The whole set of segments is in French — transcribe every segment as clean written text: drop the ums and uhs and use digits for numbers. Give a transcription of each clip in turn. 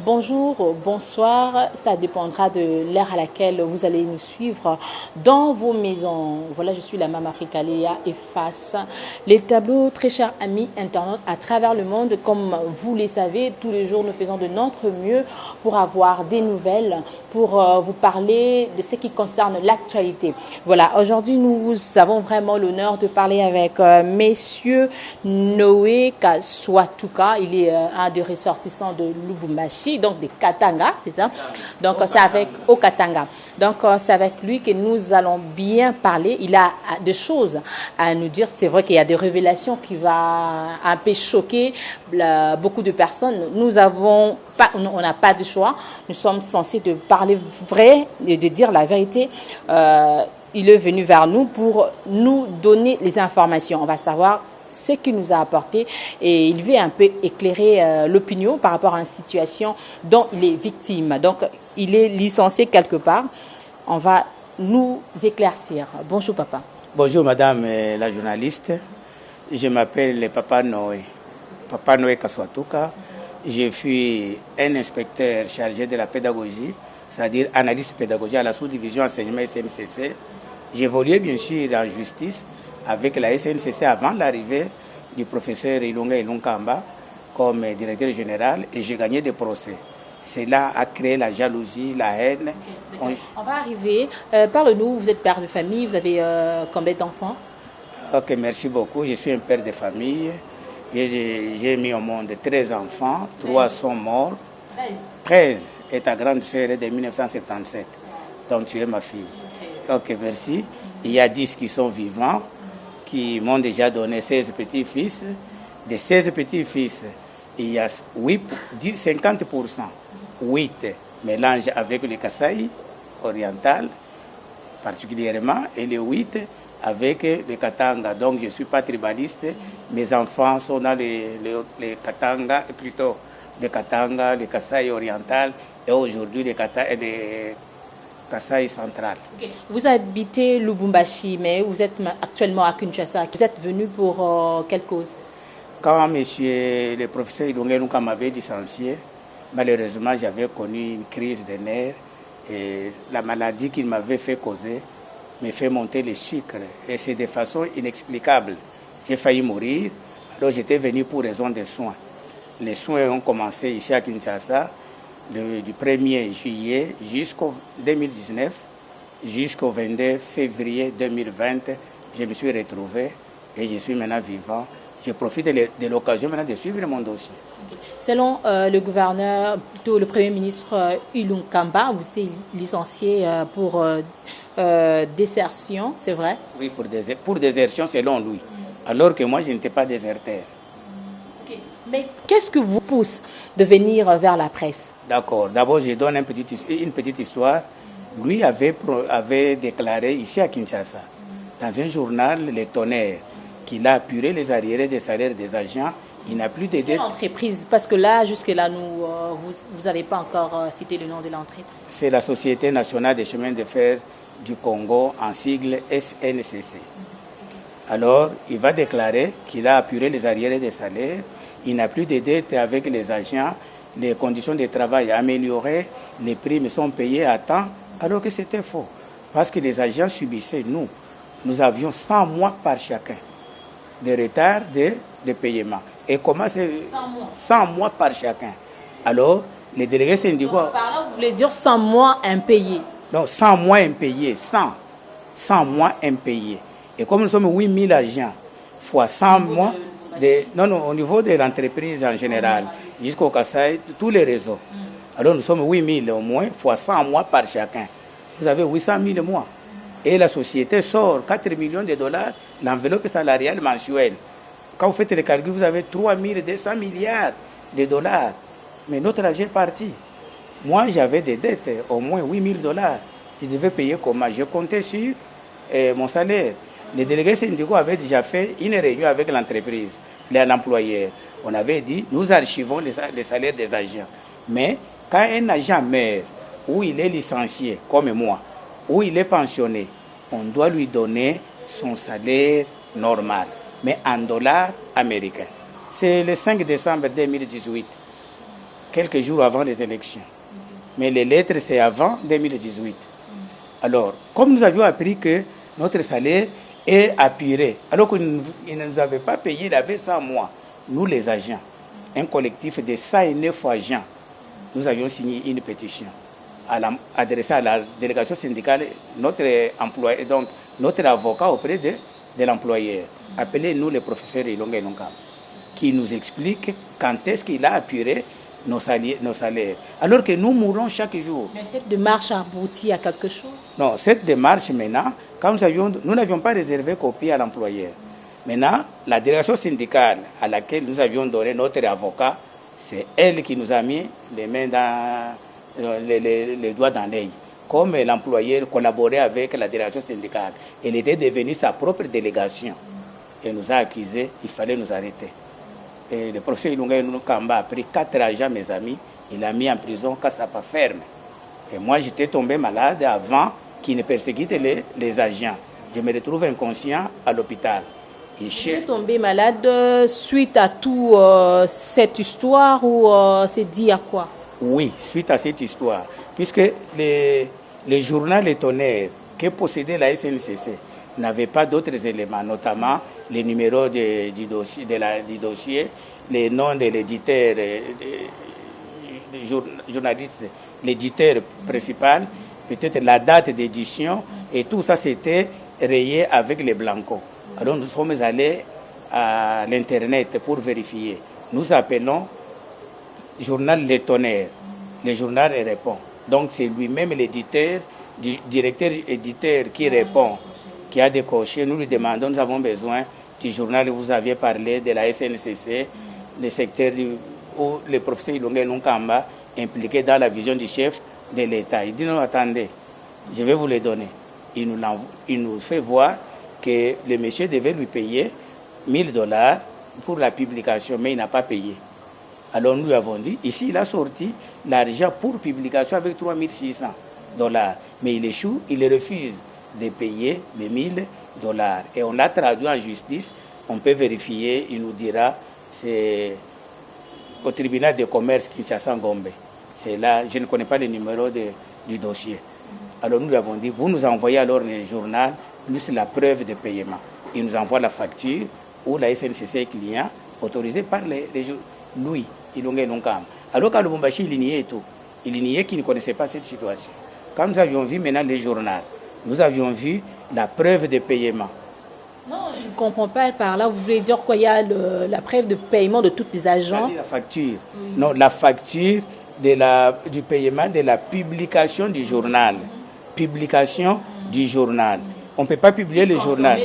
Bonjour, bonsoir, ça dépendra de l'heure à laquelle vous allez nous suivre dans vos maisons. Voilà, je suis la Mame Africa Léa et face les tableaux, très chers amis internautes à travers le monde. Comme vous le savez, tous les jours nous faisons de notre mieux pour avoir des nouvelles, pour vous parler de ce qui concerne l'actualité. Voilà, aujourd'hui nous avons vraiment l'honneur de parler avec messieurs Noé Kaswatuka. Il est un des ressortissants de Lubumbashi, donc des Katanga, c'est ça. Donc c'est avec au Katanga. Donc c'est avec lui que nous allons bien parler. Il a des choses à nous dire. C'est vrai qu'il y a des révélations qui vont un peu choquer beaucoup de personnes. On n'a pas de choix. Nous sommes censés de parler vrai, de dire la vérité. Il est venu vers nous pour nous donner les informations. On va savoir ce qu'il nous a apporté et il veut un peu éclairer l'opinion par rapport à une situation dont il est victime. Donc, il est licencié quelque part. On va nous éclaircir. Bonjour, papa. Bonjour, madame la journaliste. Je m'appelle Papa Noé. Papa Noé Kaswatuka. Je suis un inspecteur chargé de la pédagogie, c'est-à-dire analyste pédagogique à la sous-division enseignement SNCC. J'évoluais bien sûr en justice avec la SNCC avant l'arrivée du professeur Ilunga Ilunkamba comme directeur général et j'ai gagné des procès. Cela a créé la jalousie, la haine. On va arriver. Parle-nous, vous êtes père de famille, vous avez combien d'enfants? Ok, merci beaucoup. Je suis un père de famille. J'ai mis au monde 13 enfants, 3 sont morts. 13 est ta grande sœur de 1977. Donc tu es ma fille. Ok, merci. Il y a 10 qui sont vivants, qui m'ont déjà donné 16 petits-fils. Des 16 petits-fils, il y a 50%. 8 mélangent avec le Kasaï oriental, particulièrement, et les 8 avec le Katanga. Donc je ne suis pas tribaliste. Mes enfants sont dans les Katanga, plutôt le Katanga, le Kasaï oriental, et aujourd'hui le Kasaï central. Okay. Vous habitez Lubumbashi, mais vous êtes actuellement à Kinshasa. Vous êtes venu pour quelle cause? Quand le professeur Ilunga m'avait licencié, malheureusement, j'avais connu une crise de nerfs et la maladie qu'il m'avait fait causer me fait monter le sucre. Et c'est de façon inexplicable. J'ai failli mourir, alors j'étais venu pour raison de soins. Les soins ont commencé ici à Kinshasa du 1er juillet jusqu'au 2019, jusqu'au 22 février 2020. Je me suis retrouvé et je suis maintenant vivant. Je profite de l'occasion maintenant de suivre mon dossier. Selon le gouverneur, plutôt le Premier ministre Ilunkamba, vous étiez licencié pour désertion, c'est vrai? Oui, pour désertion selon lui, alors que moi je n'étais pas déserteur. Okay. Mais qu'est-ce que vous pousse de venir vers la presse? D'accord, d'abord je donne une petite histoire. Lui avait déclaré ici à Kinshasa, dans un journal, Le Tonnerre, qu'il a apuré les arriérés des salaires des agents. Il n'a plus de dettes. Quelle entreprise? Parce que là, jusque-là, vous n'avez pas encore cité le nom de l'entreprise. C'est la Société nationale des chemins de fer du Congo, en sigle SNCC. Alors, il va déclarer qu'il a apuré les arriérés des salaires. Il n'a plus de dettes avec les agents. Les conditions de travail améliorées. Les primes sont payées à temps. Alors que c'était faux. Parce que les agents subissaient, nous avions 100 mois par chacun de retard de paiement. Et comment c'est 100 mois par chacun. Alors, les délégués syndicaux... Donc, par là, vous voulez dire 100 mois impayés? Non, 100 mois impayés. 100 mois impayés. Et comme nous sommes 8000 agents, fois 100 mois... au niveau de l'entreprise en général, jusqu'au Kasaï, tous les réseaux. Alors, nous sommes 8000 au moins, fois 100 mois par chacun. Vous avez 800 000 mois. Et la société sort 4 millions de dollars, l'enveloppe salariale mensuelle. Quand vous faites les calculs, vous avez 3 200 milliards de dollars. Mais notre argent est parti. Moi, j'avais des dettes, au moins 8 000 dollars. Je devais payer comment? Je comptais sur mon salaire. Les délégués syndicaux avaient déjà fait une réunion avec l'entreprise, l'employeur. On avait dit, nous archivons les salaires des agents. Mais quand un agent meurt, ou il est licencié, comme moi, ou il est pensionné, on doit lui donner son salaire normal, mais en dollars américains. C'est le 5 décembre 2018. quelques jours avant les élections. Mais les lettres, c'est avant 2018. Alors, comme nous avions appris que notre salaire est apuré, alors qu'ils ne nous avaient pas payé, il avait 100 mois, nous les agents, un collectif de 109 agents, nous avions signé une pétition adressée à la délégation syndicale, notre employé, donc notre avocat auprès de l'employeur. Appelez-nous le professeur Ilonga Ilonga, qui nous explique quand est-ce qu'il a apuré nos salaires. Alors que nous mourons chaque jour. Mais cette démarche a abouti à quelque chose? Non, cette démarche maintenant, quand nous n'avions pas réservé copie à l'employeur. Maintenant, la délégation syndicale à laquelle nous avions donné notre avocat, c'est elle qui nous a mis les mains dans les doigts dans l'œil. Comme l'employeur collaborait avec la délégation syndicale, elle était devenue sa propre délégation. Et nous a accusés, il fallait nous arrêter. Et le professeur Ilunga Kamba a pris 4 agents, mes amis, il a mis en prison Kassapa ferme. Et moi, j'étais tombé malade avant qu'il ne persécute les agents. Je me retrouve inconscient à l'hôpital. Vous êtes tombé malade suite à toute cette histoire ou c'est dit à quoi? Oui, suite à cette histoire. Puisque le journal Le Tonnerre que possédait la SNCC n'avait pas d'autres éléments, notamment les numéros du dossier, les noms de l'éditeur, journaliste, l'éditeur principal, peut-être la date d'édition, et tout ça c'était rayé avec les blancos. Alors nous sommes allés à l'internet pour vérifier. Nous appelons journal Le Tonnerre. Le journal répond. Donc c'est lui-même l'éditeur, directeur éditeur qui répond, qui a décoché. Nous lui demandons, nous avons besoin du journal où vous aviez parlé de la SNCC, le secteur où le professeur Ilunga Nunkamba impliqué dans la vision du chef de l'État. Il dit non, attendez, je vais vous le donner. Il nous fait voir que le monsieur devait lui payer $1000 pour la publication, mais il n'a pas payé. Alors nous lui avons dit, ici il a sorti l'argent pour publication avec $3600. Mais il échoue, il refuse de payer les $1000. Et on l'a traduit en justice, on peut vérifier, il nous dira, c'est au tribunal de commerce Kinshasa-Gombe. C'est là, je ne connais pas le numéro du dossier. Alors nous lui avons dit, vous nous envoyez alors le journal, plus la preuve de paiement. Il nous envoie la facture où la SNCC est client, autorisé par lui, Ilunga Nunkamba. Alors qu'à Lubumbashi, il niait tout. Il niait qu'il ne connaissait pas cette situation. Quand nous avions vu maintenant le journal, nous avions vu la preuve de paiement. Non, je ne comprends pas par là. Vous voulez dire quoi? Il y a la preuve de paiement de tous les agents? C'est-à-dire la facture. Non, la facture du paiement de la publication du journal. Publication du journal. On ne peut pas publier le journal.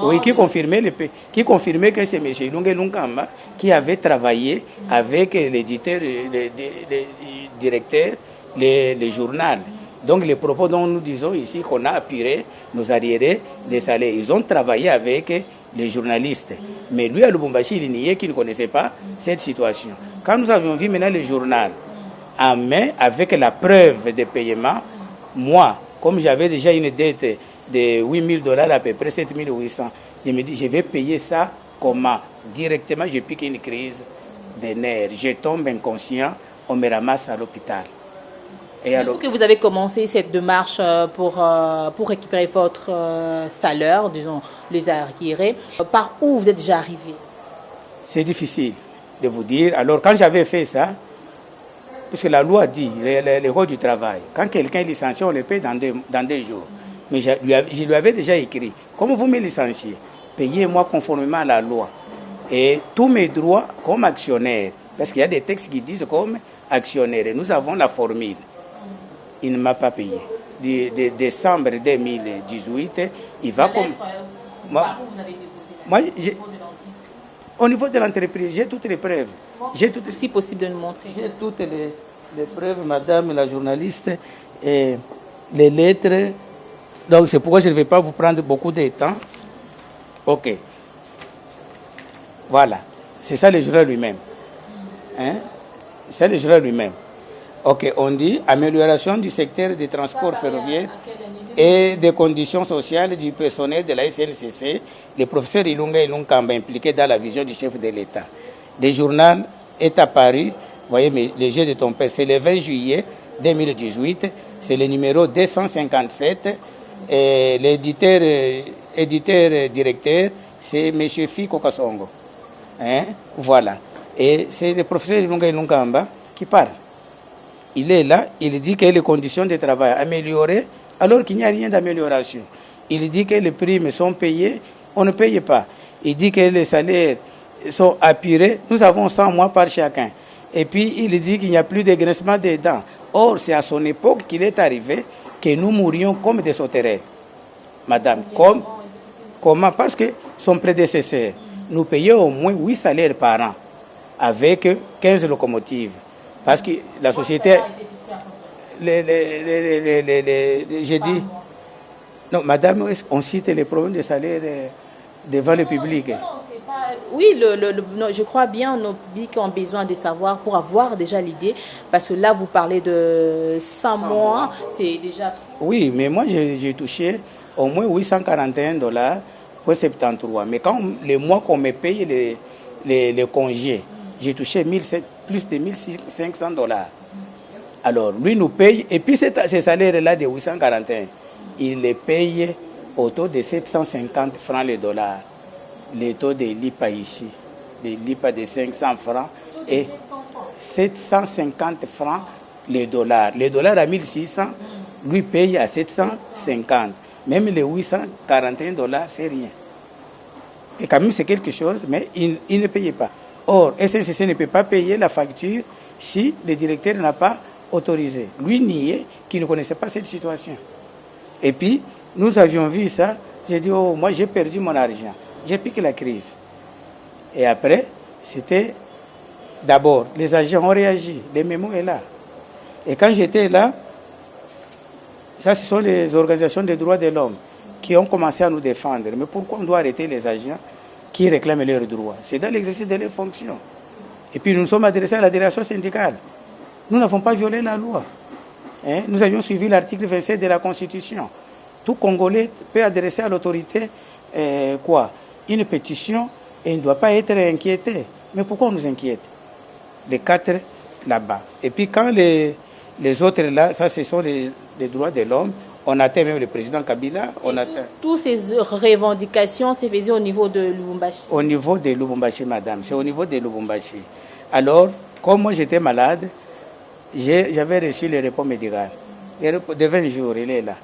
Oui, qui confirmait que c'est M. Ilunga Nunkamba qui avait travaillé avec l'éditeur, le directeur, le journal. Donc les propos dont nous disons ici qu'on a apuré nos arriérés des salaires, ils ont travaillé avec les journalistes. Mais lui à Lubumbashi, il niait qu'il ne connaissait pas cette situation. Quand nous avions vu maintenant le journal en main avec la preuve de paiement, moi, comme j'avais déjà une dette de $8000 à peu près, 7800, je me dis, je vais payer ça comment? Directement, je pique une crise de nerfs. Je tombe inconscient, on me ramasse à l'hôpital. Et alors que vous avez commencé cette démarche pour récupérer votre salaire, disons, les arriérés, par où vous êtes déjà arrivé? C'est difficile de vous dire. Alors, quand j'avais fait ça, parce que la loi dit, le code du travail, quand quelqu'un est licencié, on le paye dans 2 jours. Mais je lui avais déjà écrit, comme vous me licenciez, payez-moi conformément à la loi. Et tous mes droits comme actionnaire, parce qu'il y a des textes qui disent comme actionnaire, et nous avons la formule. Il ne m'a pas payé. De décembre 2018, il va comme... Moi, au niveau de l'entreprise, j'ai toutes les preuves. Si possible de nous montrer. J'ai toutes les preuves, madame la journaliste, et les lettres. Donc c'est pourquoi je ne vais pas vous prendre beaucoup de temps. Ok. Voilà. C'est ça le journal lui-même. Hein? C'est le journal lui-même. Ok, on dit amélioration du secteur des transports ferroviaires et des conditions sociales du personnel de la SNCC, le professeur Ilunga Nunkamba impliqué dans la vision du chef de l'État. Le journal est apparu voyez, mais le jeu de ton père, c'est le 20 juillet 2018, c'est le numéro 257, et l'éditeur, directeur, c'est M. Fiko Kasongo. Hein? Voilà. Et c'est le professeur Ilunga Ilungamba qui parle. Il est là, il dit que les conditions de travail améliorées, alors qu'il n'y a rien d'amélioration. Il dit que les primes sont payées, on ne paye pas. Il dit que les salaires sont apurés, nous avons 100 mois par chacun. Et puis il dit qu'il n'y a plus de grincement des dents. Or, c'est à son époque qu'il est arrivé que nous mourions comme des sauterelles. Madame, comment? Parce que son prédécesseur nous payait au moins 8 salaires par an, avec 15 locomotives. Parce que la société... J'ai dit... Non, madame, on cite les problèmes de salaire devant le public. Oui, non, je crois bien nos publics ont besoin de savoir pour avoir déjà l'idée. Parce que là, vous parlez de 100 mois, c'est déjà trop. Oui, mais moi, j'ai touché au moins $841 pour 73. Mais quand les mois qu'on me paye les congés, j'ai touché plus de $1,500. Alors, lui nous paye, et puis ces salaires-là de 841, il les paye au taux de 750 francs le dollar. Le taux de l'IPA ici, de l'IPA de 500 francs et 750 francs le dollar. Le dollar à 1600, lui paye à 750. Même les $841, c'est rien. Et quand même, c'est quelque chose, mais il ne payait pas. Or, SNCC ne peut pas payer la facture si le directeur n'a pas autorisé. Lui niait qu'il ne connaissait pas cette situation. Et puis, nous avions vu ça. J'ai dit, oh, moi, j'ai perdu mon argent. J'ai piqué la crise. Et après, c'était d'abord, les agents ont réagi. Le mémo est là. Et quand j'étais là, ça, ce sont les organisations des droits de l'homme qui ont commencé à nous défendre. Mais pourquoi on doit arrêter les agents qui réclament leurs droits? C'est dans l'exercice de leurs fonctions. Et puis nous nous sommes adressés à la direction syndicale. Nous n'avons pas violé la loi. Hein? Nous avions suivi l'article 27 de la Constitution. Tout Congolais peut adresser à l'autorité une pétition et il ne doit pas être inquiété. Mais pourquoi on nous inquiète? Les 4 là-bas. Et puis quand les autres là, ça ce sont les droits de l'homme, on atteint même le président Kabila. Toutes ces revendications se faisaient au niveau de Lubumbashi. Au niveau de Lubumbashi, madame. C'est au niveau de Lubumbashi. Alors, comme moi j'étais malade, j'avais reçu le repos médical. De 20 jours, il est là.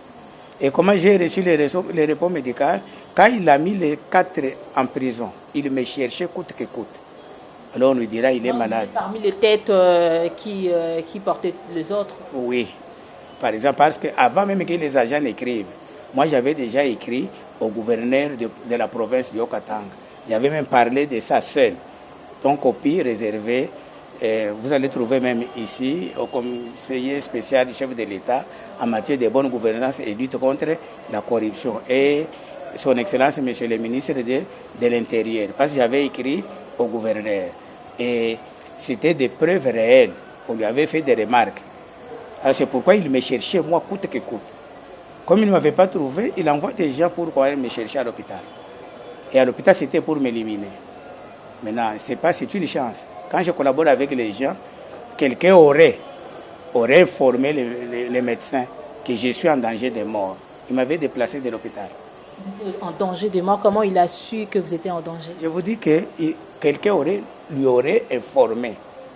Et comment j'ai reçu le repos médical? Quand il a mis les 4 en prison, il me cherchait coûte que coûte. Alors on lui dira il est malade. Parmi les têtes qui portaient les autres? Oui. Par exemple, parce qu'avant même que les agents écrivent, moi j'avais déjà écrit au gouverneur de la province de Haut-Katanga. J'avais même parlé de ça seul. Donc copie réservée. Vous allez trouver même ici au conseiller spécial du chef de l'État en matière de bonne gouvernance et lutte contre la corruption. Et son Excellence, Monsieur le ministre de l'Intérieur. Parce que j'avais écrit au gouverneur. Et c'était des preuves réelles. On lui avait fait des remarques. Alors c'est pourquoi il me cherchait, moi, coûte que coûte. Comme il ne m'avait pas trouvé, il envoie des gens pour me chercher à l'hôpital. Et à l'hôpital, c'était pour m'éliminer. Maintenant, c'est une chance. Quand je collabore avec les gens, quelqu'un aurait informé les médecins que je suis en danger de mort. Il m'avait déplacé de l'hôpital. Vous étiez en danger de mort? Comment il a su que vous étiez en danger? Je vous dis que quelqu'un lui aurait informé.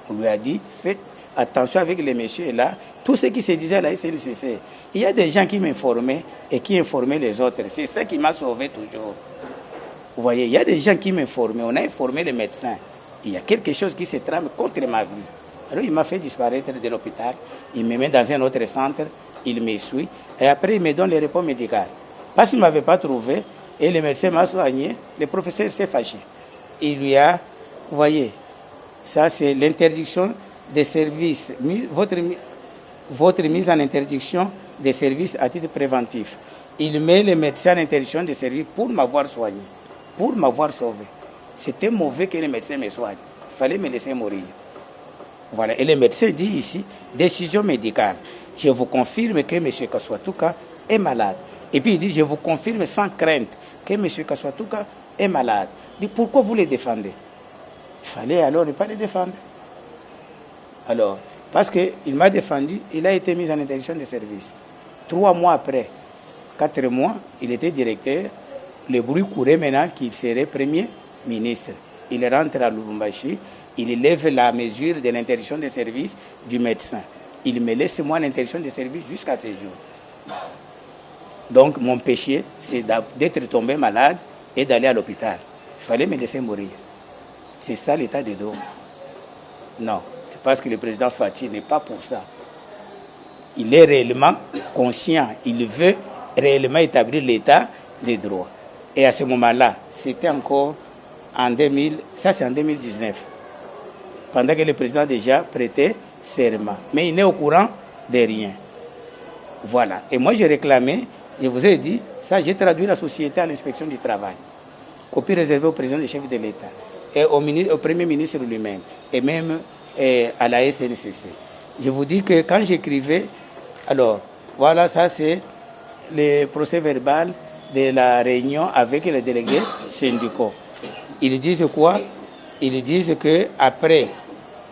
On lui a dit, faites attention avec les messieurs là. Tout ce qui se disait à la SNCC. Il y a des gens qui m'informaient et qui informaient les autres. C'est ça qui m'a sauvé toujours. Vous voyez, il y a des gens qui m'informaient. On a informé les médecins. Il y a quelque chose qui se trame contre ma vie. Alors il m'a fait disparaître de l'hôpital. Il me met dans un autre centre. Il me suit. Et après, il me donne le repos médical. Parce qu'il ne m'avait pas trouvé. Et le médecin m'a soigné. Le professeur s'est fâché. Il lui a, vous voyez, ça c'est l'interdiction des services. Votre mise en interdiction des services à titre préventif. Il met le médecin en interdiction des services pour m'avoir soigné, pour m'avoir sauvé. C'était mauvais que le médecin me soigne. Il fallait me laisser mourir. Voilà. Et le médecin dit ici, décision médicale. Je vous confirme que M. Kaswatuka est malade. Et puis il dit, je vous confirme sans crainte que M. Kaswatuka est malade. Il dit, pourquoi vous les défendez? Il fallait alors ne pas les défendre. Alors, parce qu'il m'a défendu, il a été mis en interdiction de service. 3 mois après, 4 mois, il était directeur. Le bruit courait maintenant qu'il serait premier ministre. Il rentre à Lubumbashi, il lève la mesure de l'interdiction de service du médecin. Il me laisse moi l'interdiction de service jusqu'à ce jour. Donc mon péché, c'est d'être tombé malade et d'aller à l'hôpital. Il fallait me laisser mourir. C'est ça l'état de droit. Non, c'est parce que le président Faty n'est pas pour ça. Il est réellement conscient, il veut réellement établir l'état de droit. Et à ce moment-là, c'était encore en 2019, pendant que le président déjà prêtait serment. Mais il n'est au courant de rien. Voilà. Et moi, j'ai réclamé, je vous ai dit, ça, j'ai traduit la société à l'inspection du travail. Copie réservée au président des chefs de l'État, et au Premier ministre lui-même, et même à la SNCC. Je vous dis que quand j'écrivais, alors, voilà, ça c'est le procès verbal de la réunion avec les délégués syndicaux. Ils disent quoi? Ils disent qu'après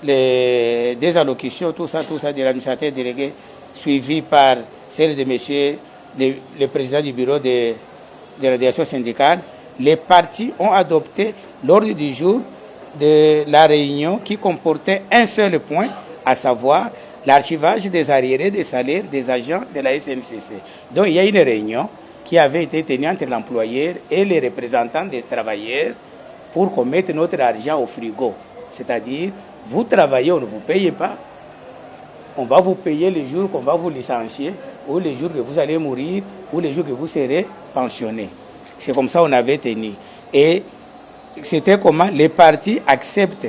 les désallocutions, tout ça de l'administrateur délégué, suivi par celle de monsieur, le président du bureau de la direction syndicale, les partis ont adopté l'ordre du jour de la réunion qui comportait un seul point, à savoir l'archivage des arriérés des salaires des agents de la SNCC. Donc il y a une réunion qui avait été tenue entre l'employeur et les représentants des travailleurs pour qu'on mette notre argent au frigo. C'est-à-dire, vous travaillez, on ne vous paye pas, on va vous payer les jours qu'on va vous licencier, ou les jours que vous allez mourir, ou les jours que vous serez pensionné. C'est comme ça qu'on avait tenu. Et c'était comment les partis acceptent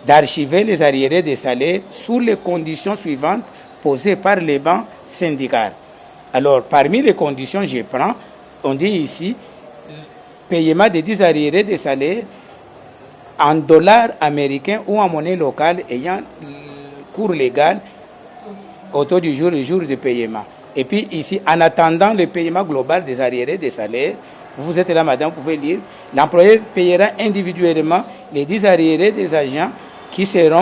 d'archiver les arriérés des salaires sous les conditions suivantes posées par les bancs syndicales. Alors, parmi les conditions que je prends, on dit ici, paiement de 10 arriérés des salaires en dollars américains ou en monnaie locale ayant cours légal au taux du jour, le jour de paiement. Et puis ici, en attendant le paiement global des arriérés des salaires, vous êtes là, madame, vous pouvez lire, l'employeur payera individuellement les 10 arriérés des agents qui sortent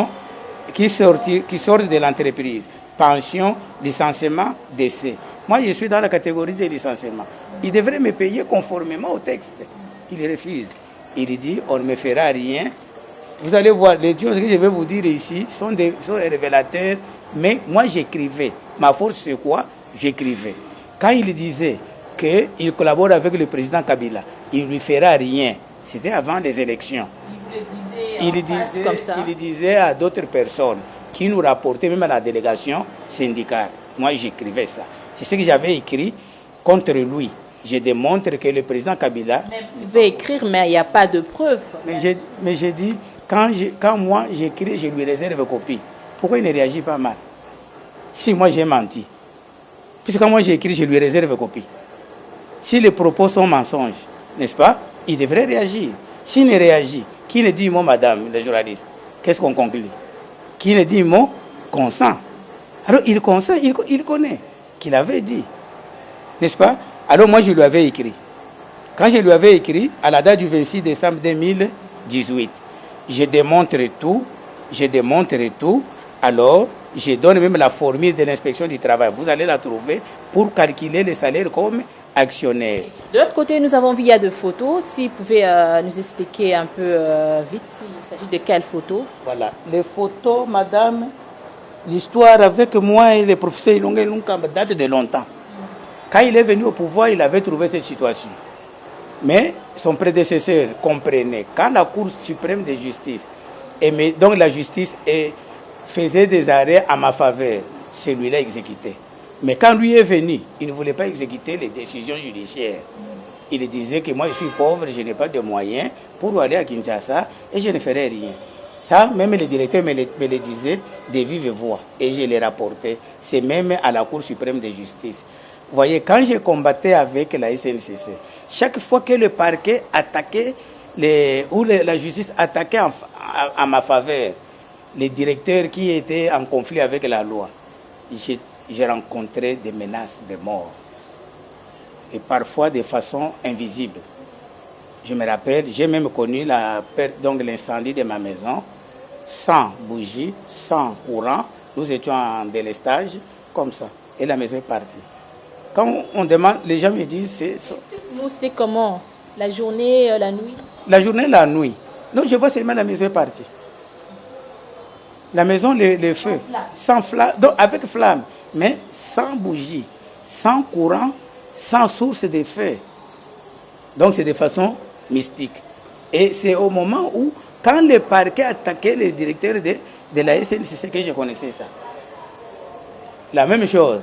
de l'entreprise. Pension, licenciement, décès. Moi, je suis dans la catégorie des licenciements. Il devrait me payer conformément au texte. Il refuse. Il dit, on ne me fera rien. Vous allez voir, les choses que je vais vous dire ici sont révélateurs, mais moi, j'écrivais. Ma force, c'est quoi? J'écrivais. Quand il disait qu'il collabore avec le président Kabila, il ne lui fera rien. C'était avant les élections. Il disait à d'autres personnes qui nous rapportaient, même à la délégation syndicale. Moi, j'écrivais ça. C'est ce que j'avais écrit contre lui. Je démontre que le président Kabila... Mais vous pouvez écrire, mais il n'y a pas de preuves. Mais j'ai dit, quand moi j'écris, je lui réserve copie. Pourquoi il ne réagit pas mal? Si moi j'ai menti. Puisque quand moi j'écris, je lui réserve copie. Si les propos sont mensonges, n'est-ce pas? Il devrait réagir. S'il ne réagit, qui ne dit mot, madame, les journalistes? Qu'est-ce qu'on conclut? Qui ne dit mot, consent. Alors il consent, il connaît qu'il avait dit. N'est-ce pas? Alors moi je lui avais écrit. Quand je lui avais écrit, à la date du 26 décembre 2018, je démontre tout, alors je donne même la formule de l'inspection du travail. Vous allez la trouver pour calculer les salaires comme actionnaire. De l'autre côté, nous avons vu, il y a de photos. Si vous pouvez nous expliquer un peu vite, s'il s'agit de quelles photos? Voilà, les photos, madame, l'histoire avec moi et le professeur Ilonga Lunkamba date de longtemps. Quand il est venu au pouvoir, il avait trouvé cette situation. Mais son prédécesseur comprenait, quand la Cour suprême de justice, donc la justice faisait des arrêts à ma faveur, celui-là exécuté. Mais quand lui est venu, il ne voulait pas exécuter les décisions judiciaires. Il disait que moi je suis pauvre, je n'ai pas de moyens pour aller à Kinshasa et je ne ferai rien. Ça, même le directeur me le disait de vive voix et je l'ai rapporté. C'est même à la Cour suprême de justice. Vous voyez, quand je combattais avec la SNCC, chaque fois que le parquet attaquait, la justice attaquait en ma faveur, les directeurs qui étaient en conflit avec la loi, j'ai rencontré des menaces de mort. Et parfois de façon invisible. Je me rappelle, j'ai même connu l'incendie de ma maison. sans bougie, sans courant. Nous étions en délestage, comme ça. Et la maison est partie. Quand on demande, les gens me disent... Nous, c'était comment? La journée, la nuit? La journée, la nuit. Non, je vois seulement la maison est partie. La maison, le feu, sans flamme, donc avec flamme, mais sans bougie, sans courant, sans source de feu. Donc c'est de façon mystique. Et c'est au moment où, quand le parquet attaquait les directeurs de la SNCC que je connaissais ça. La même chose.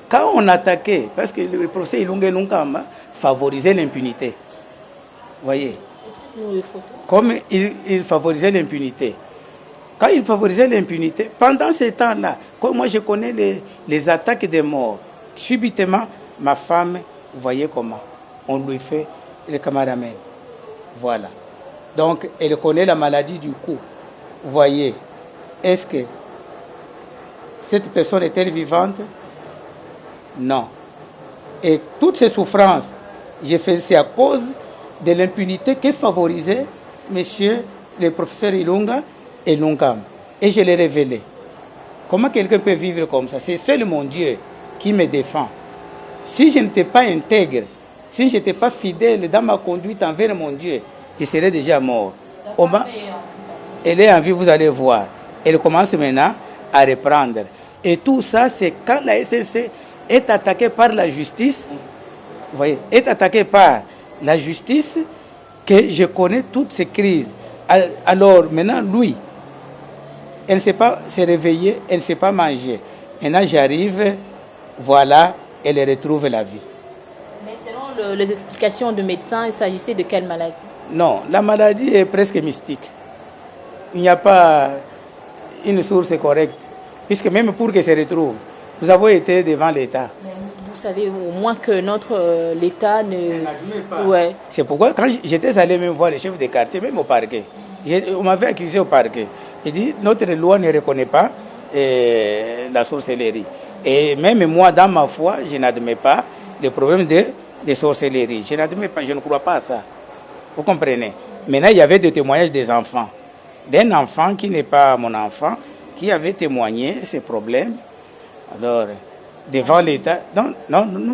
Quand on attaquait, parce que le procès Ilunga Nunkamba favorisait l'impunité. Vous voyez? Comme il favorisait l'impunité. Quand il favorisait l'impunité, pendant ce temps-là, comme moi je connais les attaques de mort, subitement, ma femme, vous voyez comment on lui fait le cameraman. Voilà. Donc, elle connaît la maladie du cou. Vous voyez, est-ce que cette personne est-elle vivante? Non. Et toutes ces souffrances, c'est à cause de l'impunité que favorisait monsieur le professeur Ilunga et Nunkam. Et je l'ai révélé. Comment quelqu'un peut vivre comme ça? C'est seul mon Dieu qui me défend. Si je n'étais pas intègre, si je n'étais pas fidèle dans ma conduite envers mon Dieu, je serais déjà mort. Elle est en vie, vous allez voir. Elle commence maintenant à reprendre. Et tout ça, c'est quand la SNC est attaquée par la justice, vous voyez, est attaquée par la justice, que je connais toutes ces crises. Alors, maintenant, lui, elle ne sait pas se réveiller, elle ne sait pas manger. Maintenant, j'arrive, voilà, elle retrouve la vie. Mais selon les explications de médecins, il s'agissait de quelle maladie? Non, la maladie est presque mystique. Il n'y a pas une source correcte. Puisque même pour qu'elle se retrouve, nous avons été devant l'État. Vous savez au moins que l'État ne... n'admet pas. Ouais. C'est pourquoi quand j'étais allé même voir les chefs de quartier, même au parquet, on m'avait accusé au parquet. Il dit, notre loi ne reconnaît pas la sorcellerie. Et même moi, dans ma foi, je n'admets pas le problème de sorcellerie. Je n'admets pas, je ne crois pas à ça. Vous comprenez? Maintenant, il y avait des témoignages des enfants. D'un enfant qui n'est pas mon enfant, qui avait témoigné ces problèmes. Alors, devant l'État, non,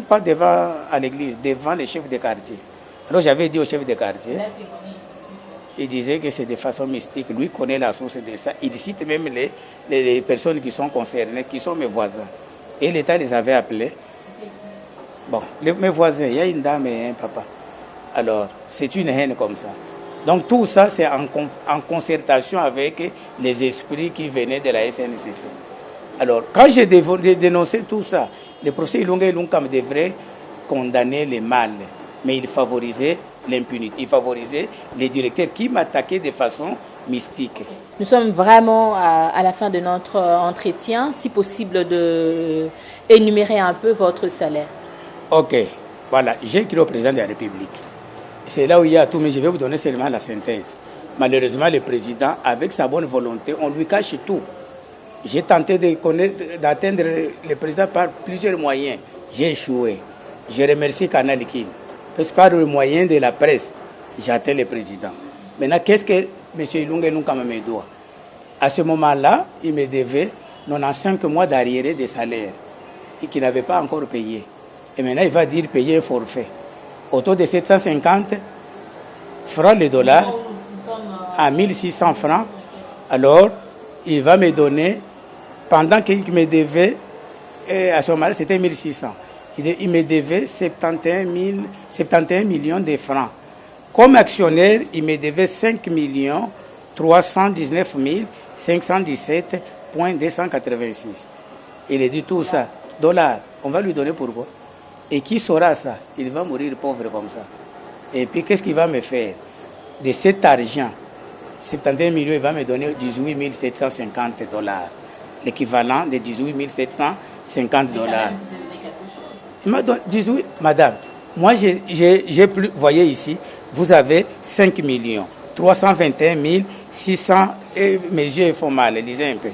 pas devant à l'église, devant les chefs de quartier. Alors, j'avais dit aux chefs de quartier, il disait que c'est de façon mystique. Lui connaît la source de ça. Il cite même les personnes qui sont concernées, qui sont mes voisins. Et l'État les avait appelés. Bon, mes voisins, il y a une dame et un papa. Alors, c'est une haine comme ça. Donc tout ça, c'est en concertation avec les esprits qui venaient de la SNCC. Alors, quand j'ai dénoncé tout ça, le procès Ilunga Nunkam devrait condamner les mal, mais il favorisait l'impunité. Il favorisait les directeurs qui m'attaquaient de façon mystique. Nous sommes vraiment à la fin de notre entretien. Si possible, de énumérer un peu votre salaire. Ok, voilà. J'ai écrit au président de la République. C'est là où il y a tout, mais je vais vous donner seulement la synthèse. Malheureusement, le président, avec sa bonne volonté, on lui cache tout. J'ai tenté d'atteindre le président par plusieurs moyens. J'ai échoué. Je remercie Canal Kin. Parce que par le moyen de la presse, j'atteins le président. Maintenant, qu'est-ce que M. Ilunga Nunkam me doit? À ce moment-là, il me devait 95 mois d'arriéré de salaire et qu'il n'avait pas encore payé. Et maintenant, il va dire payer un forfait. Autour de 750 francs le dollar à 1600 francs. Alors, il va me donner, pendant qu'il me devait, à ce moment-là, c'était 1600. Il me devait 71 millions de francs. Comme actionnaire, il me devait 5 319 517,286. Il a dit tout ça, dollars, on va lui donner pourquoi? Et qui saura ça? Il va mourir pauvre comme ça. Et puis, qu'est-ce qu'il va me faire? De cet argent, 71 millions, il va me donner 18 750 dollars. L'équivalent de 18 750 dollars. Il m'a donné 18. Madame, moi, j'ai plus. Voyez ici, vous avez 5 millions, 321 600. Et mes yeux font mal, lisez un peu.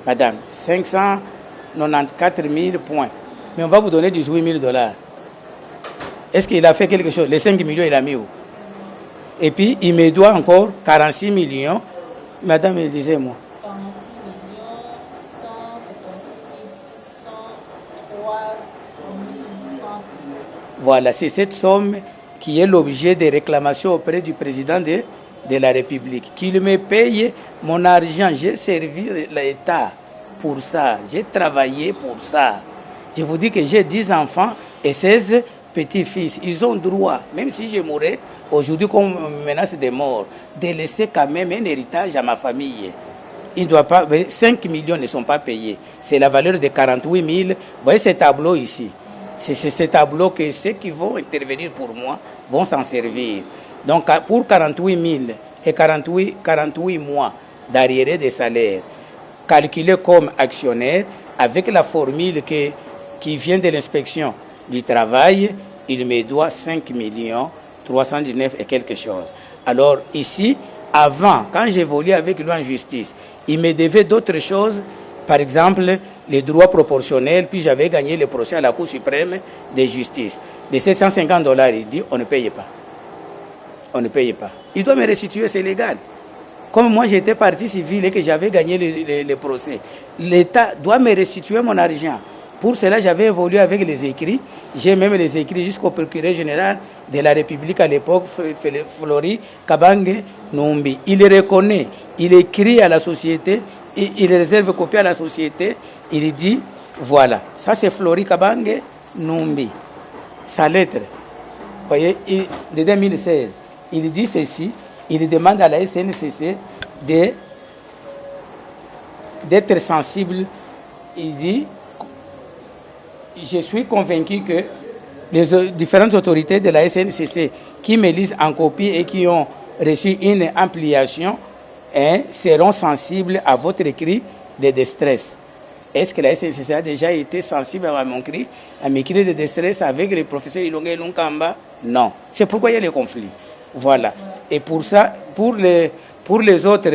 Madame, 594 000 points. Mais on va vous donner 18 000 dollars. Est-ce qu'il a fait quelque chose? Les 5 millions, il a mis où? Et puis, il me doit encore 46 millions. Madame, disait-moi. Voilà, c'est cette somme qui est l'objet des réclamations auprès du président de la République. Qu'il me paye mon argent. J'ai servi l'État pour ça. J'ai travaillé pour ça. Je vous dis que j'ai 10 enfants et 16 petits-fils. Ils ont droit, même si je mourrais, aujourd'hui qu'on me menace de mort, de laisser quand même un héritage à ma famille. Il doit pas, 5 millions ne sont pas payés. C'est la valeur de 48 000. Vous voyez ce tableau ici. C'est ce tableau que ceux qui vont intervenir pour moi vont s'en servir. Donc pour 48 000 et 48 mois d'arriérés de salaire, calculé comme actionnaire, avec la formule qui vient de l'inspection du travail, il me doit 5 319 et quelque chose. Alors ici, avant, quand j'évoluais avec lui en justice, il me devait d'autres choses, par exemple les droits proportionnels, puis j'avais gagné le procès à la Cour suprême de justice. De $750, il dit on ne paye pas. On ne paye pas. Il doit me restituer, c'est légal. Comme moi j'étais partie civile et que j'avais gagné le procès, l'État doit me restituer mon argent. Pour cela, j'avais évolué avec les écrits. J'ai même les écrits jusqu'au procureur général de la République à l'époque, Flori Kabange Numbi. Il reconnaît, il écrit à la société, il réserve copie à la société, il dit, voilà, ça c'est Flori Kabange Numbi. Sa lettre, vous voyez, de 2016, il dit ceci, il demande à la SNCC d'être sensible. Il dit, je suis convaincu que les différentes autorités de la SNCC qui me lisent en copie et qui ont reçu une ampliation seront sensibles à votre cri de détresse. Est-ce que la SNCC a déjà été sensible à mon cri, à mes cris de détresse avec le professeur Ilongue Lunkamba? Non. C'est pourquoi il y a les conflits. Voilà. Et pour ça, pour les autres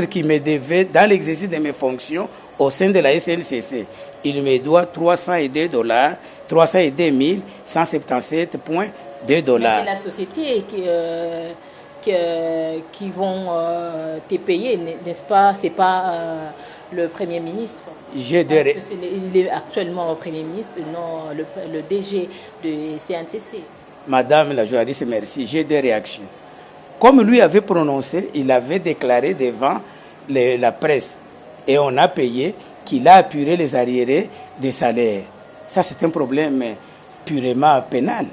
qui me devaient dans l'exercice de mes fonctions au sein de la SNCC, il me doit $302, 302 177,2 $. C'est la société qui vont te payer, n'est-ce pas? C'est pas le Premier ministre. Il est actuellement Premier ministre, non le DG de CNCC. Madame la journaliste, merci. J'ai des réactions. Comme lui avait prononcé, il avait déclaré devant la presse et on a payé qu'il a apuré les arriérés des salaires. Ça, c'est un problème purement pénal.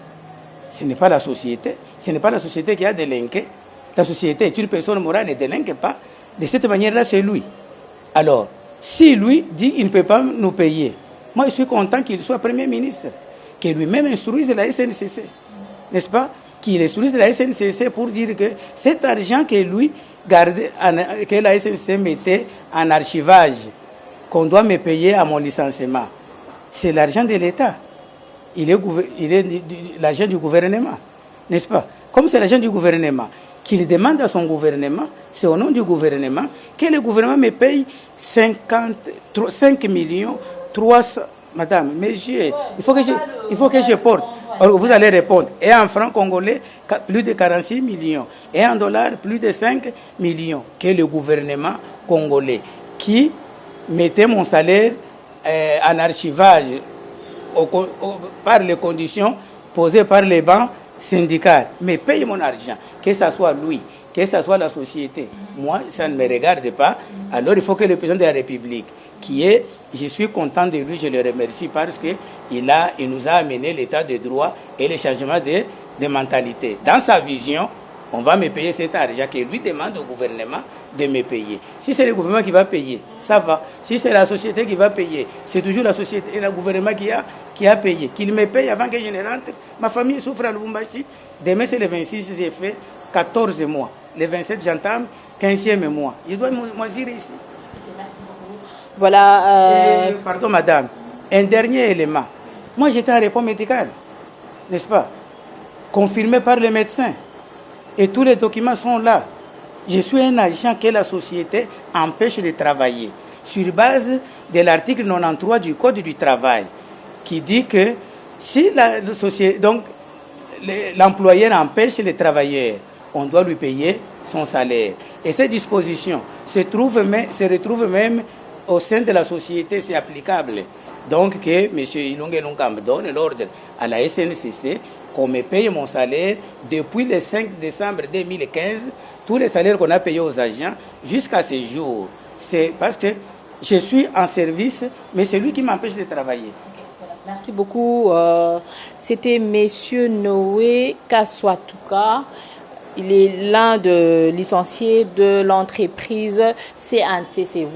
Ce n'est pas la société. Ce n'est pas la société qui a délinqué. La société est une personne morale et ne délinque pas. De cette manière-là, c'est lui. Alors, si lui dit qu'il ne peut pas nous payer, moi, je suis content qu'il soit Premier ministre, qu'il lui-même instruise la SNCC. N'est-ce pas? Qu'il instruise la SNCC pour dire que cet argent que lui gardait, que la SNCC mettait en archivage, qu'on doit me payer à mon licenciement, c'est l'argent de l'État. Il est l'argent du gouvernement, n'est-ce pas? Comme c'est l'argent du gouvernement, qu'il demande à son gouvernement, c'est au nom du gouvernement, que le gouvernement me paye 5 millions 300. Madame, monsieur, il faut que je porte. Alors, vous allez répondre. Et en francs congolais, plus de 46 millions. Et en dollars, plus de 5 millions. Que le gouvernement congolais qui mettait mon salaire en archivage par les conditions posées par les banques syndicales, mais paye mon argent, que ce soit lui, que ce soit la société. Moi, ça ne me regarde pas. Alors, il faut que le président de la République, je suis content de lui, je le remercie parce qu'il nous a amené l'état de droit et le changement de mentalité. Dans sa vision, on va me payer cet argent que lui demande au gouvernement de me payer. Si c'est le gouvernement qui va payer, ça va. Si c'est la société qui va payer, c'est toujours la société et le gouvernement qui a payé. Qu'il me paye avant que je ne rentre. Ma famille souffre à Lubumbashi. Demain, c'est le 26, j'ai fait 14 mois. Le 27, j'entame 15e mois. Je dois moisir ici. Voilà. Pardon, madame. Un dernier élément. Moi, j'étais en repos médical, n'est-ce pas? Confirmé par le médecin. Et tous les documents sont là. Je suis un agent que la société empêche de travailler sur base de l'article 93 du Code du travail qui dit que si la société, donc l'employeur empêche les travailleurs, on doit lui payer son salaire. Et ces dispositions se retrouvent même au sein de la société, c'est applicable. Donc que M. Ilunga Nunga me donne l'ordre à la SNCC qu'on me paye mon salaire depuis le 5 décembre 2015, tous les salaires qu'on a payés aux agents jusqu'à ce jour. C'est parce que je suis en service, mais c'est lui qui m'empêche de travailler. Merci beaucoup. C'était Monsieur Noé Kaswatuka. Il est l'un des licenciés de l'entreprise CNCC.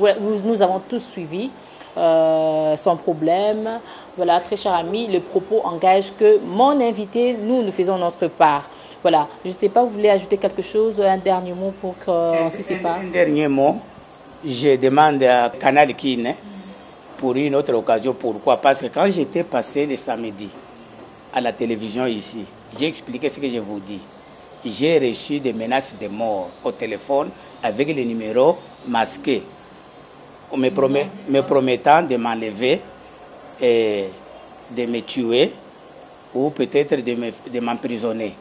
Nous avons tous suivi son problème. Voilà, très cher ami, le propos engage que mon invité, nous faisons notre part. Voilà, je ne sais pas, vous voulez ajouter quelque chose, un dernier mot pour qu'on se sépare? Un dernier mot, je demande à Canal Kin pour une autre occasion. Pourquoi? Parce que quand j'étais passé le samedi à la télévision ici, j'ai expliqué ce que je vous dis. J'ai reçu des menaces de mort au téléphone avec les numéros masqués, me promettant de m'enlever et de me tuer ou peut-être de m'emprisonner.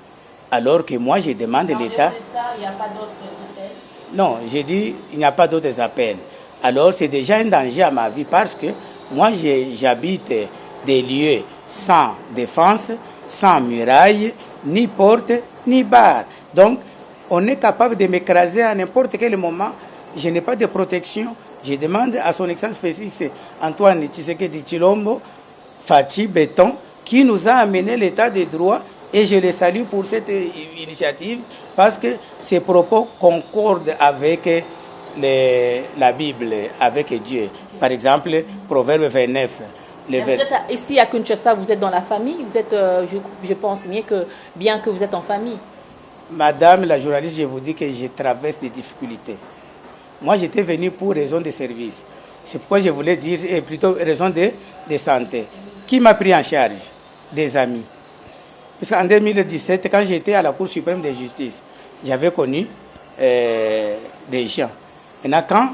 Alors que moi, je demande à l'État... Il n'y a pas d'autres appels? Non, j'ai dit il n'y a pas d'autres appels. Alors, c'est déjà un danger à ma vie parce que moi, j'habite des lieux sans défense, sans muraille, ni porte, ni barre. Donc, on est capable de m'écraser à n'importe quel moment. Je n'ai pas de protection. Je demande à son excellence Félix Antoine Tshisekedi Tshilombo, Fachi Béton, qui nous a amené l'état de droit. Et je les salue pour cette initiative parce que ces propos concordent avec la Bible, avec Dieu. Par exemple, Proverbe 29. Ici à Kinshasa, vous êtes dans la famille. Vous êtes, je pense bien que vous êtes en famille. Madame la journaliste, je vous dis que je traverse des difficultés. Moi, j'étais venu pour raison de service. C'est pourquoi je voulais dire, plutôt raison de santé. Qui m'a pris en charge? Des amis. Parce qu'en 2017, quand j'étais à la Cour suprême de justice, j'avais connu des gens. Maintenant,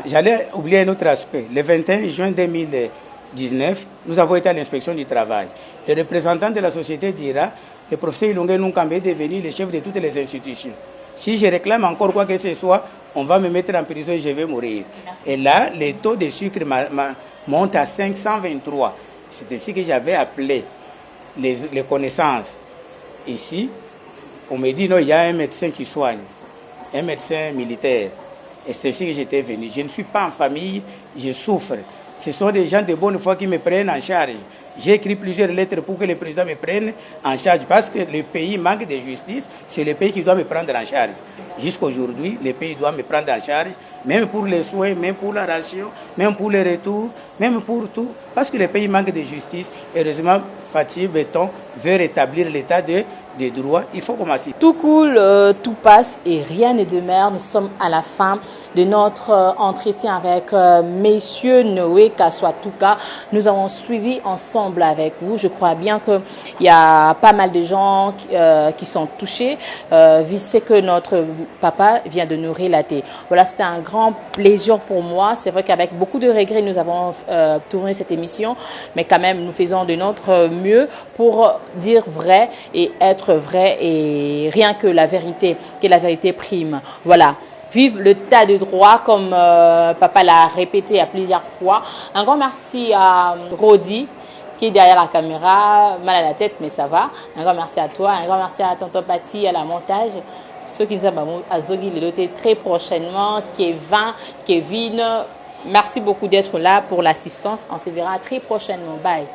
j'allais oublier un autre aspect. Le 21 juin 2019, nous avons été à l'inspection du travail. Le représentant de la société dira, le professeur Ilunga Nunkambe est devenu le chef de toutes les institutions. Si je réclame encore quoi que ce soit, on va me mettre en prison et je vais mourir. Et là, le taux de sucre monte à 523. C'est ainsi que j'avais appelé les connaissances. Ici, on me dit non, il y a un médecin qui soigne, un médecin militaire. Et c'est ainsi que j'étais venu. Je ne suis pas en famille, je souffre. Ce sont des gens de bonne foi qui me prennent en charge. J'ai écrit plusieurs lettres pour que le président me prenne en charge parce que le pays manque de justice. C'est le pays qui doit me prendre en charge. Jusqu'aujourd'hui, le pays doit me prendre en charge, même pour les soins, même pour la ration, même pour les retours, même pour tout. Parce que le pays manque de justice. Heureusement, Fatih Béton veut rétablir l'état de droit. Il faut commencer. Tout coule, tout passe et rien n'est de mer. Nous sommes à la fin de notre entretien avec Monsieur Noé Kaswatuka. Nous avons suivi ensemble avec vous. Je crois bien qu'il y a pas mal de gens qui sont touchés. C'est que notre papa vient de nous relater. Voilà, c'était un grand plaisir pour moi. C'est vrai qu'avec beaucoup de regrets, nous avons tourné cette émission. Mais quand même, nous faisons de notre mieux pour dire vrai et être vrai et rien que la vérité prime. Voilà. Vive le tas de droit, comme papa l'a répété à plusieurs fois. Un grand merci à Rodi, qui est derrière la caméra, mal à la tête, mais ça va. Un grand merci à toi, un grand merci à Tonton Pati, à la montage. Ceux qui nous ont à Zogi, le doté très prochainement, Kevin. Merci beaucoup d'être là pour l'assistance. On se verra très prochainement. Bye.